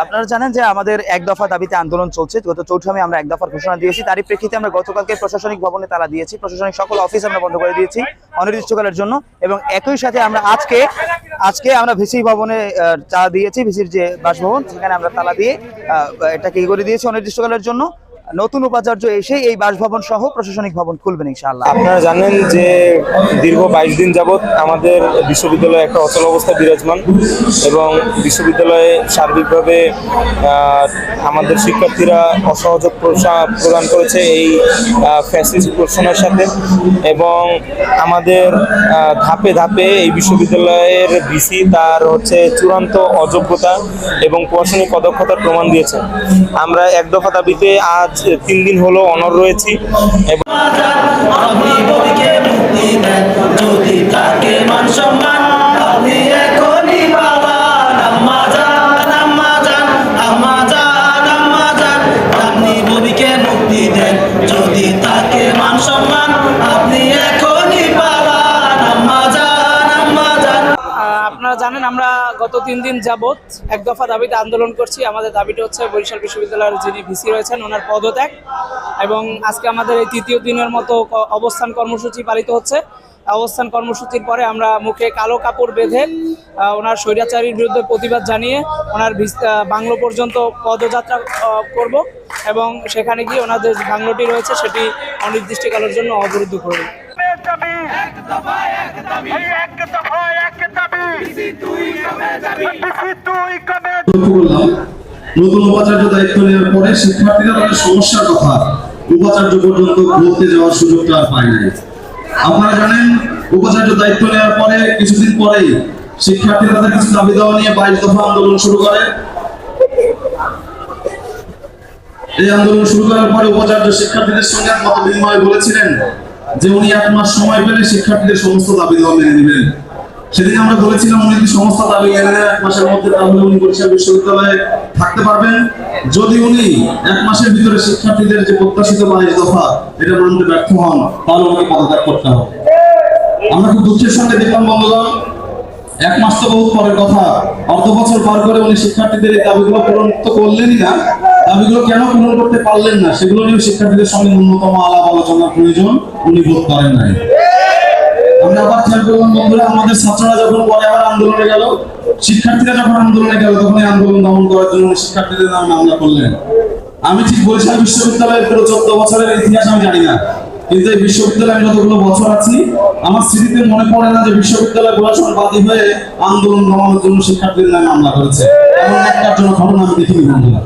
আপনারা জানেন যে আমাদের এক দফা দাবিতে আন্দোলন চলছে। গত 4 মে আমরা এক দফার ঘোষণা দিয়েছি। তারই প্রেক্ষিতে আমরা গতকালকে প্রশাসনিক ভবনে তালা দিয়েছি, প্রশাসনিক সকল অফিস আমরা বন্ধ করে দিয়েছি অনির্দিষ্টকালের জন্য। এবং একই সাথে আমরা আজকে আমরা ভিসি ভবনে তালা দিয়েছি, ভিসির যে বাসভবন সেখানে আমরা তালা দিয়ে এটাকে করে দিয়েছি অনির্দিষ্টকালের জন্য। নতুন উপাচার্য এসে এই বাসভবন সহ প্রশাসনিক ভবন খুলবেন ইনশাআল্লাহ। আপনারা জানেন যে দীর্ঘ 22 দিন যাবৎ আমাদের বিশ্ববিদ্যালয়ে একটা অচল অবস্থা বিরাজমান এবং বিশ্ববিদ্যালয়ে সার্বিকভাবে আমাদের শিক্ষার্থীরা অসহযোগ প্রদান করেছে এই ফ্যাসিস্ট প্রশাসনের সাথে। এবং আমাদের ধাপে ধাপে এই বিশ্ববিদ্যালয়ের ভিসি তার চূড়ান্ত অযোগ্যতা এবং প্রশাসনিক অদক্ষতার প্রমাণ দিয়েছে। আমরা এক দফা দাবিতে আজ 3 দিন হলো অনড় রয়েছি। আপনারা জানেন আমরা গত 3 দিন যাবত এক দফা দাবিতে আন্দোলন করছি। আমাদের দাবিটা হচ্ছে বরিশাল বিশ্ববিদ্যালয়ের যিনি ভিসি রয়েছেন ওনার পদত্যাগ। এবং আজকে আমাদের এই 3য় দিনের মতো অবস্থান কর্মসূচি পালিত হচ্ছে। অবস্থান কর্মসূচির পরে আমরা মুখে কালো কাপড় বেঁধে ওনার স্বৈরাচারীর বিরুদ্ধে প্রতিবাদ জানিয়ে ওনার বাংলো পর্যন্ত পদযাত্রা করব এবং সেখানে গিয়ে ওনাদের বাংলোটি রয়েছে সেটি অনির্দিষ্টকালের জন্য অবরুদ্ধ করব। নতুন উপাচার্য দায়িত্ব নেওয়ার পরে শিক্ষার্থীরা তাদের সমস্যার কথা উপাচার্য পর্যন্ত বলতে যাওয়ার সুযোগটা আর পায় নাই। আপনারা জানেন উপাচার্য দায়িত্ব নেওয়ার পরে কিছুদিন পরেই শিক্ষার্থীরা তাদের কিছু দাবি দেওয়া নিয়ে 22 দফা আন্দোলন শুরু করে। এই আন্দোলন শুরু করার পরে উপাচার্য শিক্ষার্থীদের সঙ্গে মত বিনিময়ে বলেছিলেন যে উনি 1 মাস সময় পেলে শিক্ষার্থীদের সমস্ত দাবি দেওয়া মেনে নেবেন। সেদিন আমরা বলেছিলাম উনি যদি সমস্ত দাবি মেনে নেন 1 মাসের মধ্যে তাহলে উনি বরিশাল বিশ্ববিদ্যালয়ে থাকতে পারবেন। যদি উনি 1 মাসের ভিতরে শিক্ষার্থীদের যে প্রত্যাশিত 22 দফা এটা মানতে ব্যর্থ হন তাহলে উনি পদত্যাগ করতে হবে। আমরা খুব দুঃখের সঙ্গে দেখলাম বন্ধুগণ 1 মাস তো বহুত পরের কথা, অর্ধ বছর পার করে উনি শিক্ষার্থীদের এই দাবিগুলো পূরণ তো করলেনই না, দাবিগুলো কেন পূরণ করতে পারলেন না সেগুলো নিয়ে শিক্ষার্থীদের সঙ্গে ন্যূনতম আলাপ আলোচনার প্রয়োজন উনি বোধ করেন নাই। আমরা আবার খেয়াল করলাম বন্ধুরা, আমাদের ছাত্ররা যখন পরে আবার আন্দোলনে গেল, শিক্ষার্থীরা যখন আন্দোলনে গেল তখন এই আন্দোলন দমন করার জন্য শিক্ষার্থীদের নামে মামলা করলেন। আমি ঠিক বরিশাল বিশ্ববিদ্যালয়ের পুরো 14 বছরের ইতিহাস আমি জানি না, কিন্তু এই বিশ্ববিদ্যালয়ে আমি যতগুলো বছর আছি আমার স্মৃতিতে মনে পড়ে না যে বিশ্ববিদ্যালয় প্রশাসন বাদী হয়ে আন্দোলন দমনের জন্য শিক্ষার্থীদের নামে মামলা করেছে। এমন একটার জন্য ঘটনা আমি দেখিনি বন্ধুরা।